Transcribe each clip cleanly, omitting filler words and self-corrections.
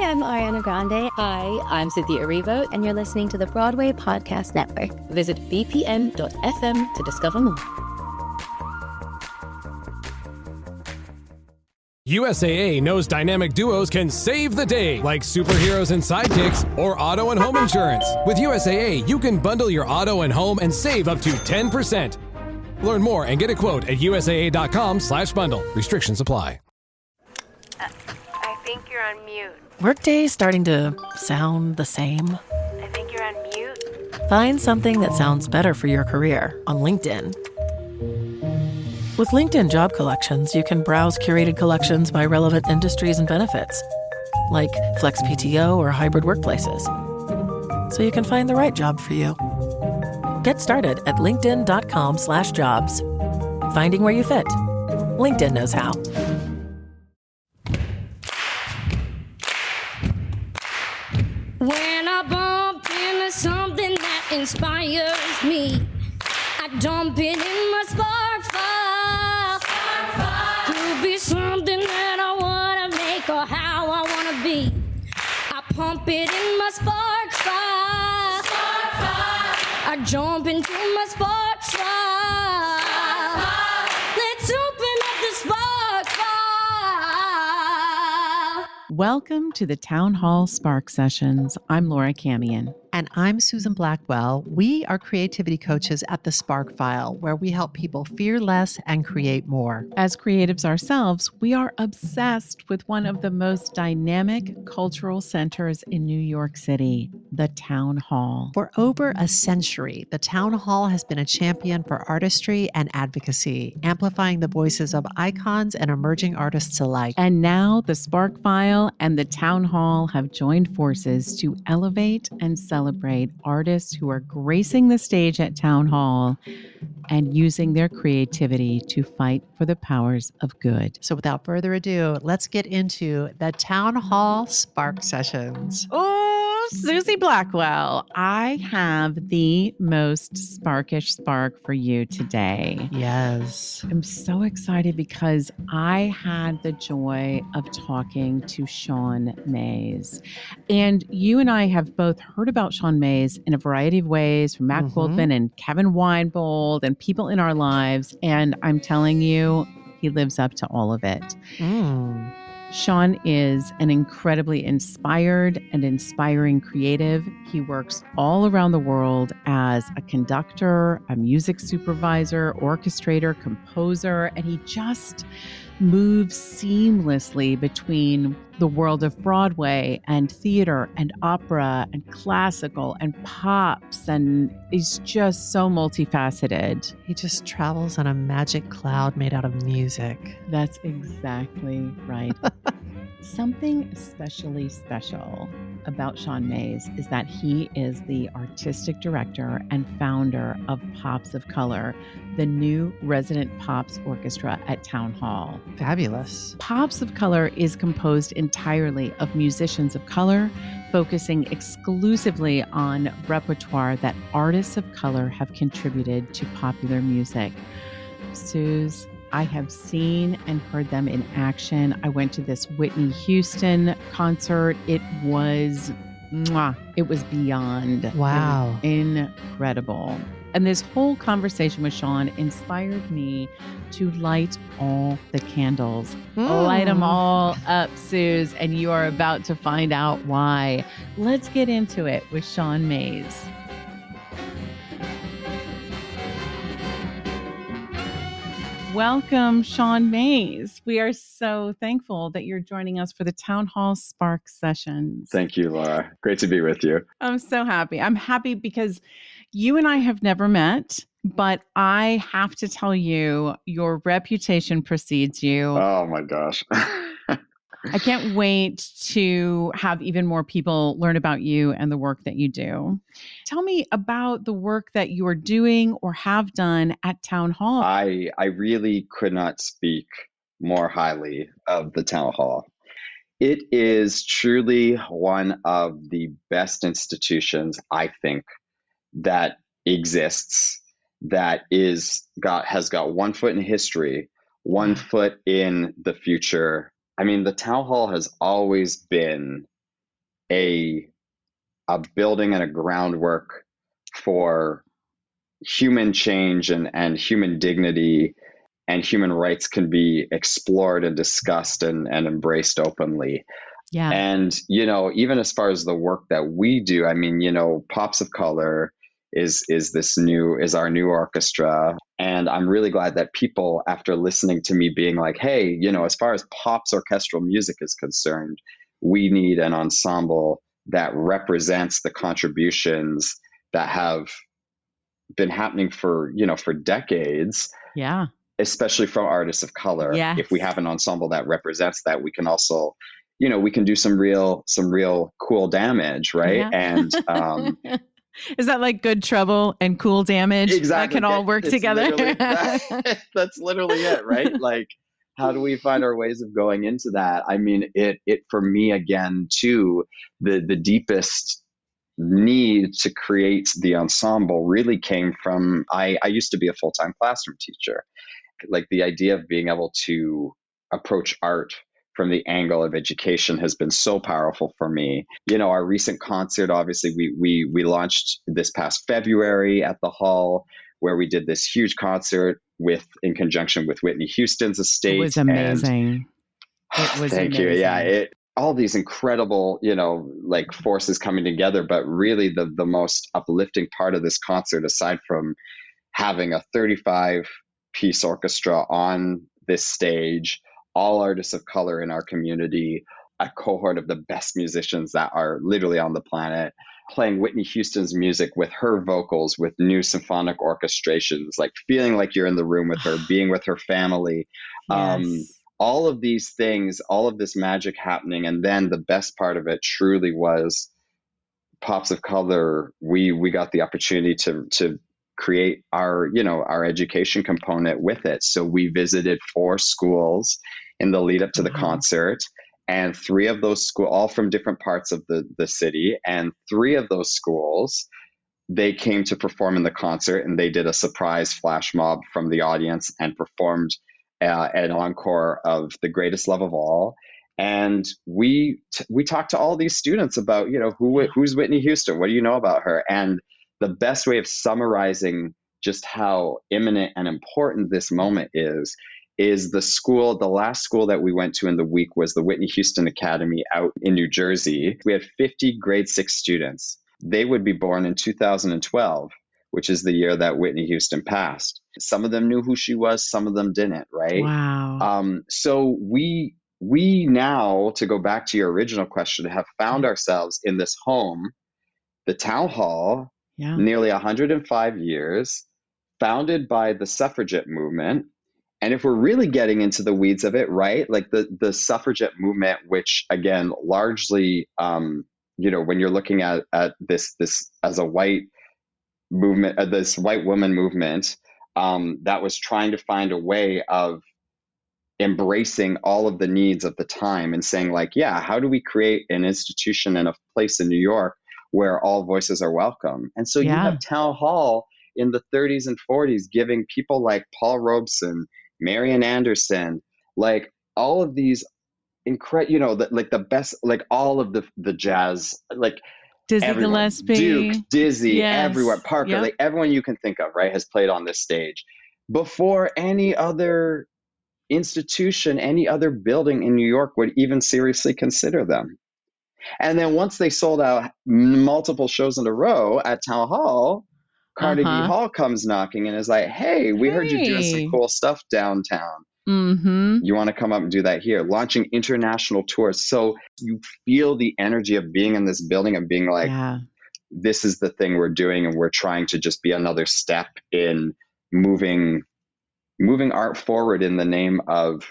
I'm Ariana Grande. Hi, I'm Cynthia Erivo. And you're listening to the Broadway Podcast Network. Visit bpn.fm to discover more. USAA knows dynamic duos can save the day, like superheroes and sidekicks or auto and home insurance. With USAA, you can bundle your auto and home and save up to 10%. Learn more and get a quote at usaa.com/bundle. Restrictions apply. I think you're on mute. Workday starting to sound the same? I think you're on mute. Find something that sounds better for your career on LinkedIn. With LinkedIn Job Collections, you can browse curated collections by relevant industries and benefits, like flex PTO or hybrid workplaces, so you can find the right job for you. Get started at linkedin.com/jobs. Finding where you fit. LinkedIn knows how. When I bump into something that inspires me, I dump it in my spark file. Could be something that I want to make or how I want to be. I pump it in my spark file. I jump into my spark file. Let's open up the spark file. Welcome to the Town Hall Spark Sessions. I'm Laura Camion. And I'm Susan Blackwell. We are creativity coaches at the Spark File, where we help people fear less and create more. As creatives ourselves, we are obsessed with one of the most dynamic cultural centers in New York City, the Town Hall. For over a century, the Town Hall has been a champion for artistry and advocacy, amplifying the voices of icons and emerging artists alike. And now the Spark File and the Town Hall have joined forces to elevate and celebrate artists who are gracing the stage at Town Hall and using their creativity to fight for the powers of good. So without further ado, let's get into the Town Hall Spark Sessions. Oh, Susie Blackwell, I have the most sparkish spark for you today. Yes. I'm so excited because I had the joy of talking to Sean Mays. And you and I have both heard about Sean Mays in a variety of ways from Matt Goldman and Kevin Weinbold and people in our lives. And I'm telling you, he lives up to all of it. Sean is an incredibly inspired and inspiring creative. He works all around the world as a conductor, a music supervisor, orchestrator, composer, and he just moves seamlessly between the world of Broadway and theater and opera and classical and pops, and is just so multifaceted. He just travels on a magic cloud made out of music. That's exactly right. Something especially special about Sean Mays is that he is the artistic director and founder of Pops of Color, the new resident Pops orchestra at Town Hall. Fabulous. Pops of Color is composed entirely of musicians of color, focusing exclusively on repertoire that artists of color have contributed to popular music. Suze, I have seen and heard them in action. I went to this Whitney Houston concert. It was beyond wow, incredible. And this whole conversation with Sean inspired me to light all the candles. Light them all up, Suze, and you are about to find out why. Let's get into it with Sean Mays. Welcome, Sean Mays. We are so thankful that you're joining us for the Town Hall Spark Sessions. Thank you, Laura. Great to be with you. I'm so happy. I'm happy because you and I have never met, but I have to tell you, your reputation precedes you. Oh my gosh. I can't wait to have even more people learn about you and the work that you do. Tell me about the work that you are doing or have done at Town Hall. I really could not speak more highly of the Town Hall. It is truly one of the best institutions, I think, that exists, that has got one foot in history, one foot in the future. I mean, the Town Hall has always been a building and a groundwork for human change and human dignity and human rights can be explored and discussed and embraced openly. Yeah. And, even as far as the work that we do, I mean, Pops of Color is our new orchestra. And I'm really glad that people, after listening to me being like, hey, as far as Pop's orchestral music is concerned, we need an ensemble that represents the contributions that have been happening for decades. Yeah. Especially from artists of color. Yes. If we have an ensemble that represents that, we can also, we can do some real cool damage, right? Yeah. And is that like Good Trouble and Cool Damage? Exactly. That can all work together. That's literally it, right? Like, how do we find our ways of going into that? I mean, it for me, again, too, the deepest need to create the ensemble really came from, I used to be a full-time classroom teacher. Like, the idea of being able to approach art from the angle of education has been so powerful for me. Our recent concert, obviously, we launched this past February at the Hall, where we did this huge concert in conjunction with Whitney Houston's estate. It was amazing. It was Thank you. Yeah, all these incredible, like forces coming together, but really the most uplifting part of this concert, aside from having a 35-piece orchestra on this stage, all artists of color in our community, a cohort of the best musicians that are literally on the planet, playing Whitney Houston's music with her vocals, with new symphonic orchestrations, like feeling like you're in the room with her, being with her family. Yes. All of these things, all of this magic happening. And then the best part of it truly was Pops of Color. We got the opportunity to create our education component with it. So we visited 4 schools in the lead up to the concert, and 3 of those schools, all from different parts of the city, and 3 of those schools, they came to perform in the concert, and they did a surprise flash mob from the audience and performed an encore of The Greatest Love of All. And we talked to all these students about, who's Whitney Houston? What do you know about her? And the best way of summarizing just how imminent and important this moment is the last school that we went to in the week was the Whitney Houston Academy out in New Jersey. We had 50 grade 6 students. They would be born in 2012, which is the year that Whitney Houston passed. Some of them knew who she was, some of them didn't, right? Wow. So we now, to go back to your original question, have found ourselves in this home, the Town Hall, nearly 105 years, founded by the suffragette movement. And if we're really getting into the weeds of it, right, like the suffragette movement, which again, largely, when you're looking at this as a white movement, this white woman movement, that was trying to find a way of embracing all of the needs of the time and saying, like, yeah, how do we create an institution and a place in New York where all voices are welcome? And so you have Town Hall in the 30s and 40s giving people like Paul Robeson, Marian Anderson, like all of these incredible, like the best, like all of the jazz, like Dizzy Gillespie, Duke, Dizzy, everywhere, Parker, like everyone you can think of, right, has played on this stage before any other institution, any other building in New York would even seriously consider them. And then once they sold out multiple shows in a row at Town Hall, Carnegie Hall comes knocking and is like, hey, we heard you doing some cool stuff downtown. Mm-hmm. You want to come up and do that here? Launching international tours. So you feel the energy of being in this building and being like, this is the thing we're doing, and we're trying to just be another step in moving art forward in the name of,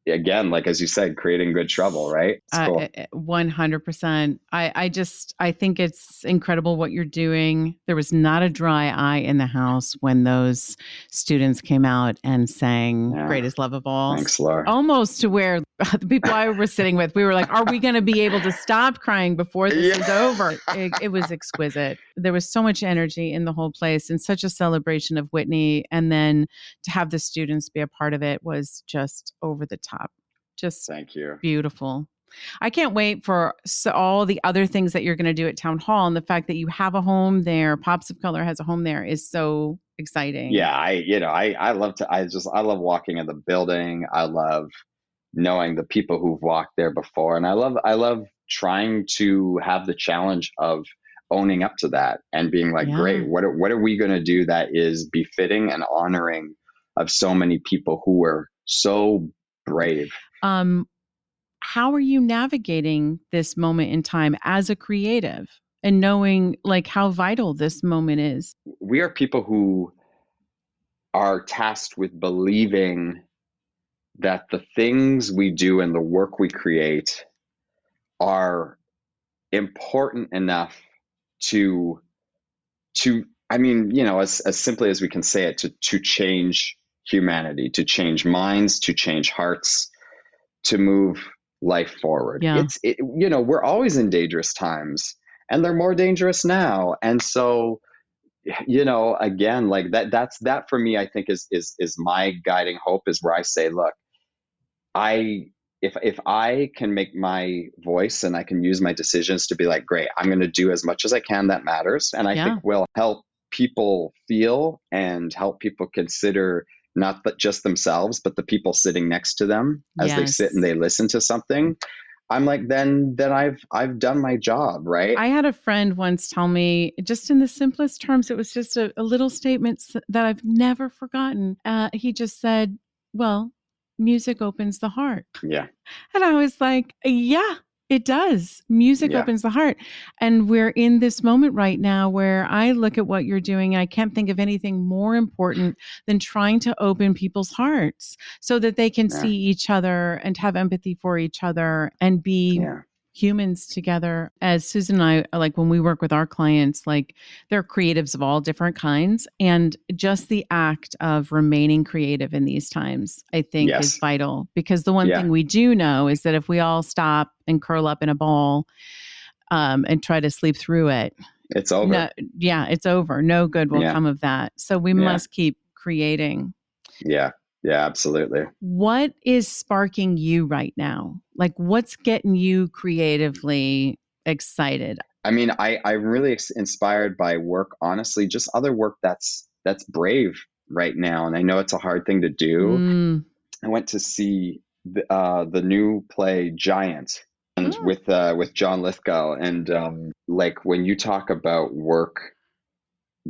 again, like, as you said, creating good trouble, right? It's cool. 100%. I think it's incredible what you're doing. There was not a dry eye in the house when those students came out and sang Greatest Love of All. Thanks, Laura. Almost to where the people I was sitting with, we were like, are we going to be able to stop crying before this is over? It was exquisite. There was so much energy in the whole place and such a celebration of Whitney. And then to have the students be a part of it was just over the top. Just thank you. Beautiful. I can't wait for all the other things that you're going to do at Town Hall. And the fact that you have a home there, Pops of Color has a home there, is so exciting. Yeah, I love I love walking in the building. I love knowing the people who've walked there before. And I love trying to have the challenge of owning up to that and being like, Yeah. great, what are we going to do that is befitting and honoring of so many people who were so brave? How are you navigating this moment in time as a creative and knowing like how vital this moment is? We are people who are tasked with believing that the things we do and the work we create are important enough to I mean, as simply as we can say it, to change humanity, to change minds, to change hearts, to move life forward. Yeah. We're always in dangerous times, and they're more dangerous now. And so, again, like that for me, I think is my guiding hope, is where I say, look, if I can make my voice and I can use my decisions to be like, great, I'm going to do as much as I can that matters. And I think will help people feel and help people consider not just themselves, but the people sitting next to them as they sit and they listen to something. I'm like, then I've done my job, right? I had a friend once tell me, just in the simplest terms, it was just a little statement that I've never forgotten. He just said, well, music opens the heart. Yeah. And I was like, yeah, it does. Music opens the heart. And we're in this moment right now where I look at what you're doing and I can't think of anything more important than trying to open people's hearts so that they can see each other and have empathy for each other and be humans together. As Susan and I, like when we work with our clients, like they're creatives of all different kinds. And just the act of remaining creative in these times, I think is vital, because the one thing we do know is that if we all stop and curl up in a ball and try to sleep through it, it's over. It's over. No good will come of that. So we must keep creating. Yeah. Yeah, absolutely. What is sparking you right now? Like, what's getting you creatively excited? I mean, I'm really inspired by work, honestly, just other work that's brave right now. And I know it's a hard thing to do. I went to see the new play Giant and with John Lithgow. And like when you talk about work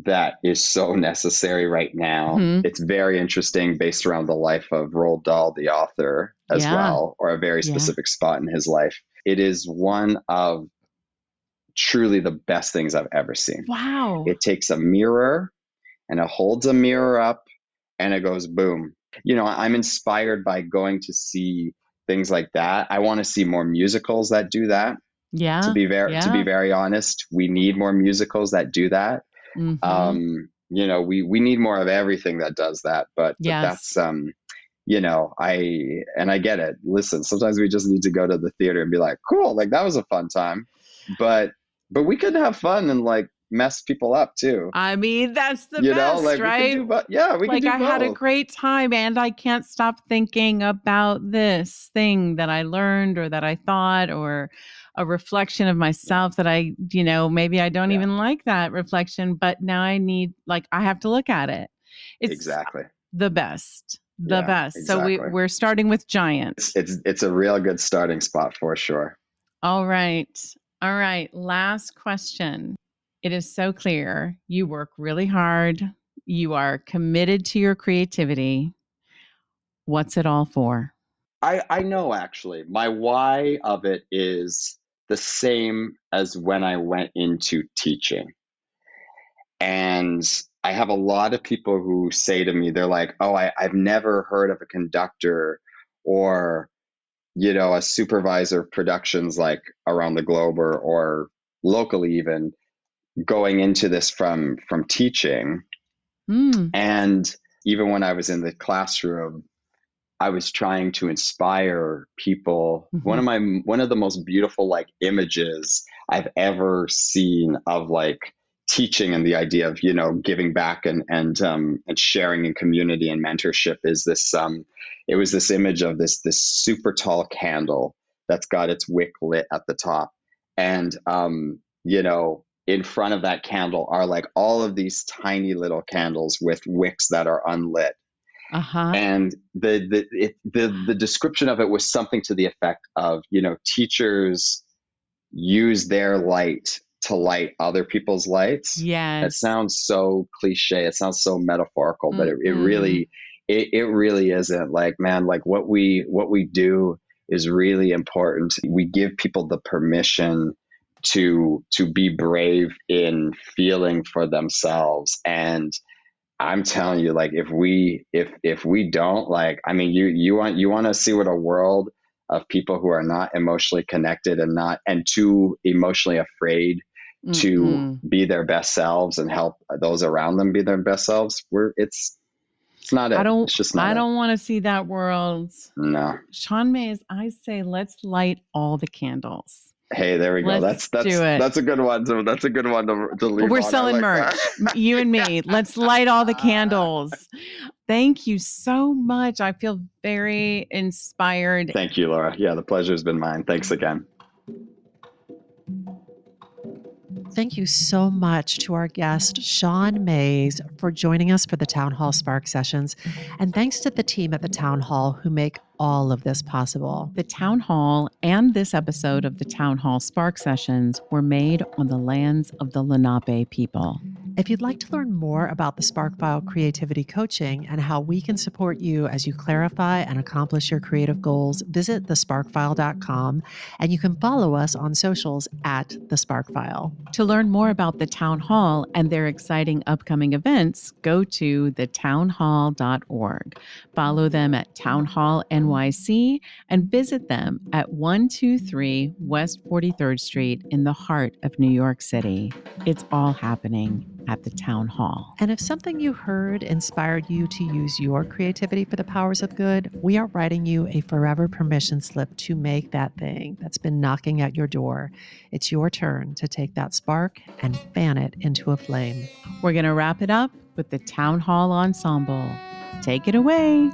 that is so necessary right now. It's very interesting, based around the life of Roald Dahl, the author, as well, or a very specific spot in his life. It is one of truly the best things I've ever seen. Wow. It takes a mirror and it holds a mirror up and it goes boom. I'm inspired by going to see things like that. I want to see more musicals that do that. Yeah. To be very honest, we need more musicals that do that. We need more of everything that does that, but that's I get it. Listen, sometimes we just need to go to the theater and be like, cool, like that was a fun time, but we could have fun and like mess people up too. I mean, that's the best, like, right? We can do I had a great time and I can't stop thinking about this thing that I learned or that I thought, or a reflection of myself that I, maybe I don't even like that reflection, but now I have to look at it. It's exactly the best. Exactly. So we're starting with Giant. It's a real good starting spot for sure. All right. Last question. It is so clear you work really hard. You are committed to your creativity. What's it all for? I know, actually. My why of it is the same as when I went into teaching. And I have a lot of people who say to me, they're like, oh, I've never heard of a conductor or, a supervisor of productions like around the globe or locally even going into this from teaching. And even when I was in the classroom, I was trying to inspire people. One of the most beautiful like images I've ever seen of like teaching and the idea of, giving back and sharing in community and mentorship is this, it was this image of this super tall candle that's got its wick lit at the top. And, in front of that candle are like all of these tiny little candles with wicks that are unlit. Uh-huh. And the description of it was something to the effect of, teachers use their light to light other people's lights. Yes. It sounds so cliche. It sounds so metaphorical, but it really isn't. Like, man, like what we do is really important. We give people the permission to be brave in feeling for themselves. And I'm telling you, like, if we don't, like, I mean, you want to see what a world of people who are not emotionally connected and too emotionally afraid to be their best selves and help those around them be their best selves. It's not it. It's just not I don't want to see that world. No. Sean Mays, I say let's light all the candles. Hey, there we go. That's do it. That's a good one. That's a good one to leave. We're on. selling like merch. You and me. Let's light all the candles. Thank you so much. I feel very inspired. Thank you, Laura. Yeah, the pleasure's been mine. Thanks again. Thank you so much to our guest, Sean Mays, for joining us for the Town Hall Spark Sessions. And thanks to the team at the Town Hall who make all of this possible. The Town Hall and this episode of the Town Hall Spark Sessions were made on the lands of the Lenape people. If you'd like to learn more about the SparkFile Creativity Coaching and how we can support you as you clarify and accomplish your creative goals, visit thesparkfile.com, and you can follow us on socials at The Sparkfile. To learn more about the Town Hall and their exciting upcoming events, go to thetownhall.org. Follow them at Town Hall NYC and visit them at 123 West 43rd Street in the heart of New York City. It's all happening at the Town Hall. And if something you heard inspired you to use your creativity for the powers of good, we are writing you a forever permission slip to make that thing that's been knocking at your door. It's your turn to take that spark and fan it into a flame. We're going to wrap it up with the Town Hall Ensemble. Take it away.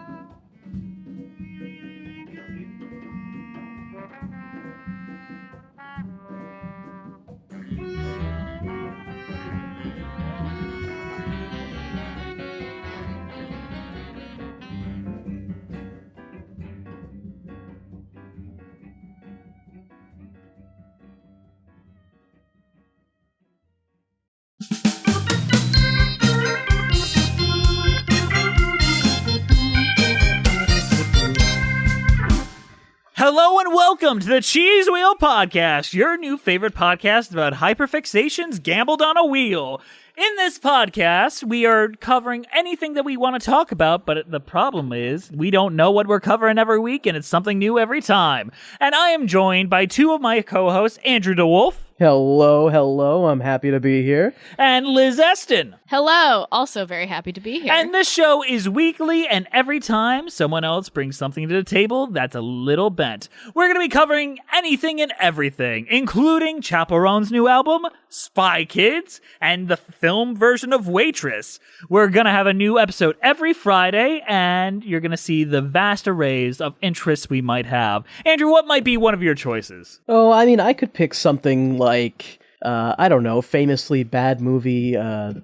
Hello and welcome to the Cheese Wheel Podcast, your new favorite podcast about hyperfixations gambled on a wheel. In this podcast, we are covering anything that we want to talk about, but the problem is we don't know what we're covering every week, and it's something new every time. And I am joined by two of my co-hosts, Andrew DeWolf. Hello. I'm happy to be here. And Liz Eston. Hello. Also very happy to be here. And this show is weekly, and every time someone else brings something to the table that's a little bent, we're going to be covering anything and everything, including Chaperone's new album, Spy Kids, and the film version of Waitress. We're going to have a new episode every Friday, and you're going to see the vast arrays of interests we might have. Andrew, what might be one of your choices? Oh, I mean, I could pick something like, I don't know, famously bad movie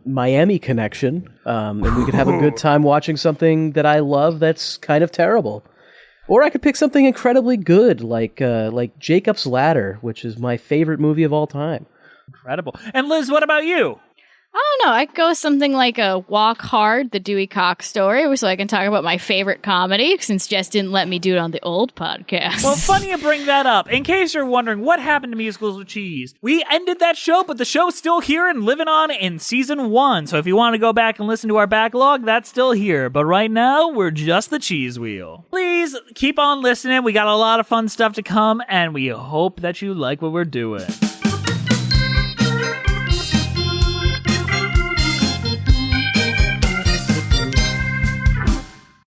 Miami Connection, and we could have a good time watching something that I love that's kind of terrible. Or I could pick something incredibly good, like Jacob's Ladder, which is my favorite movie of all time. Incredible. And Liz, what about you? I don't know. I could go with something like a Walk Hard, the Dewey Cox story, so I can talk about my favorite comedy, since Jess didn't let me do it on the old podcast. Well, funny you bring that up. In case you're wondering what happened to Musicals with Cheese, we ended that show, but the show's still here and living on in season 1. So if you want to go back and listen to our backlog, that's still here. But right now, we're just the Cheese Wheel. Please keep on listening. We got a lot of fun stuff to come, and we hope that you like what we're doing.